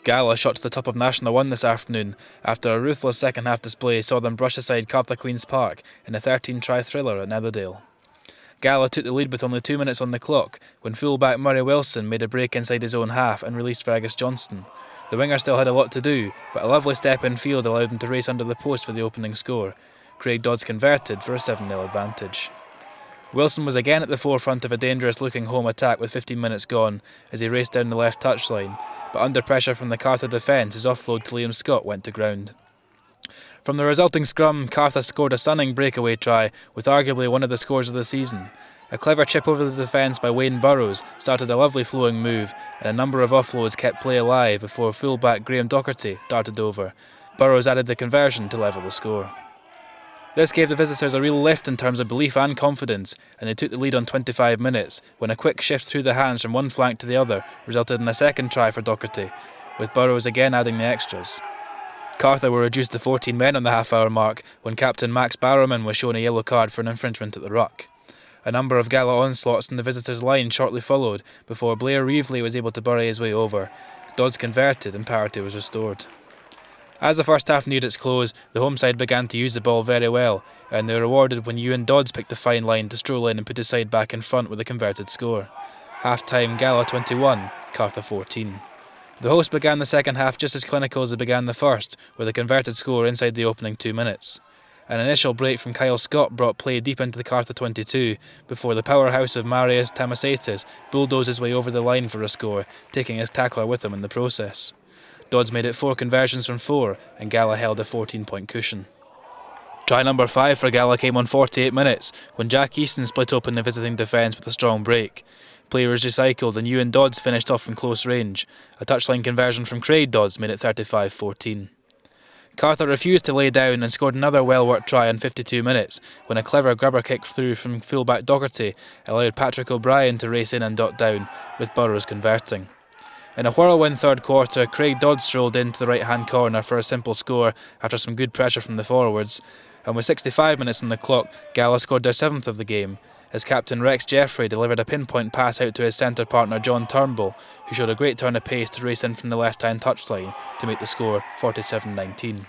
Gala shot to the top of National 1 this afternoon after a ruthless second half display saw them brush aside Cartha Queens Park in a 13-try thriller at Netherdale. Gala took the lead with only 2 minutes on the clock when fullback Murray Wilson made a break inside his own half and released Fergus Johnston. The winger still had a lot to do, but a lovely step in field allowed him to race under the post for the opening score. Craig Dods converted for a 7-0 advantage. Wilson was again at the forefront of a dangerous-looking home attack with 15 minutes gone as he raced down the left touchline, but under pressure from the Cartha defence, his offload to Liam Scott went to ground. From the resulting scrum, Cartha scored a stunning breakaway try with arguably one of the scores of the season. A clever chip over the defence by Wayne Burrows started a lovely flowing move, and a number of offloads kept play alive before fullback Graham Docherty darted over. Burrows added the conversion to level the score. This gave the visitors a real lift in terms of belief and confidence, and they took the lead on 25 minutes when a quick shift through the hands from one flank to the other resulted in a second try for Docherty, with Burrows again adding the extras. Cartha were reduced to 14 men on the half-hour mark when captain Max Barrowman was shown a yellow card for an infringement at the ruck. A number of Gala onslaughts in the visitors' line shortly followed before Blair Reevely was able to bury his way over. Dodds converted and parity was restored. As the first half neared its close, the home side began to use the ball very well, and they were rewarded when Ewan Dodds picked the fine line to stroll in and put his side back in front with a converted score. Half-time, Gala 21, Cartha 14. The hosts began the second half just as clinical as they began the first, with a converted score inside the opening 2 minutes. An initial break from Kyle Scott brought play deep into the Cartha 22, before the powerhouse of Marius Tamasaitis bulldozed his way over the line for a score, taking his tackler with him in the process. Dodds made it 4 conversions from 4, and Gala held a 14-point cushion. Try number 5 for Gala came on 48 minutes, when Jack Easton split open the visiting defence with a strong break. Play was recycled and Ewan Dodds finished off from close range. A touchline conversion from Craig Dods made it 35-14. Cartha refused to lay down and scored another well-worked try in 52 minutes, when a clever grubber kick through from fullback Docherty allowed Patrick O'Brien to race in and dot down, with Burrows converting. In a whirlwind third quarter, Craig Dods strolled into the right-hand corner for a simple score after some good pressure from the forwards, and with 65 minutes on the clock, Gala scored their 7th of the game, as captain Rex Jeffrey delivered a pinpoint pass out to his centre partner John Turnbull, who showed a great turn of pace to race in from the left-hand touchline to make the score 47-19.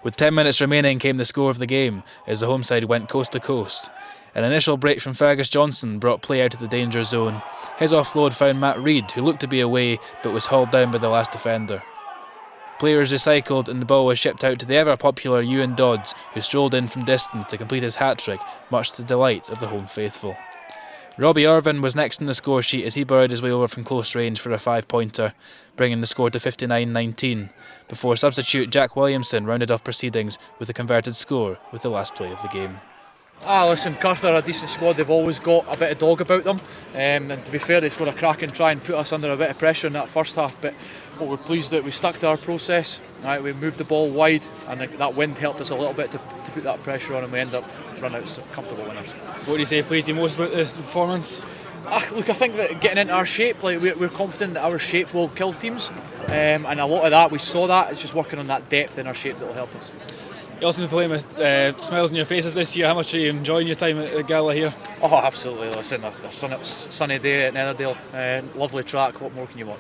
With 10 minutes remaining came the score of the game, as the home side went coast to coast. An initial break from Fergus Johnston brought play out of the danger zone. His offload found Matt Reid, who looked to be away but was hauled down by the last defender. Play was recycled and the ball was shipped out to the ever-popular Ewan Dodds, who strolled in from distance to complete his hat-trick, much to the delight of the home faithful. Robbie Irvin was next in the score sheet as he burrowed his way over from close range for a 5-pointer, bringing the score to 59-19, before substitute Jack Williamson rounded off proceedings with a converted score with the last play of the game. Listen, Cartha are a decent squad. They've always got a bit of dog about them, and to be fair, they scored a cracking try and put us under a bit of pressure in that first half, but we're pleased that we stuck to our process. Right, we moved the ball wide, and that wind helped us a little bit to put that pressure on, and we end up running out some comfortable winners. What do you say pleased you most about the performance? Look, I think that getting into our shape, we're confident that our shape will kill teams, and a lot of that, we saw that, it's just working on that depth in our shape that will help us. You also been playing with smiles on your faces this year. How much are you enjoying your time at Gala here? Oh, absolutely. Listen, a sunny day at Netherdale, lovely track, what more can you want?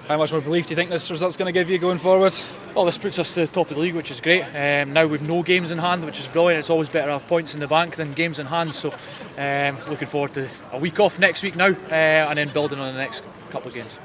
How much more belief do you think this result's going to give you going forward? Well, this puts us to the top of the league, which is great. Now we've no games in hand, which is brilliant. It's always better to have points in the bank than games in hand, so looking forward to a week off next week now, and then building on the next couple of games.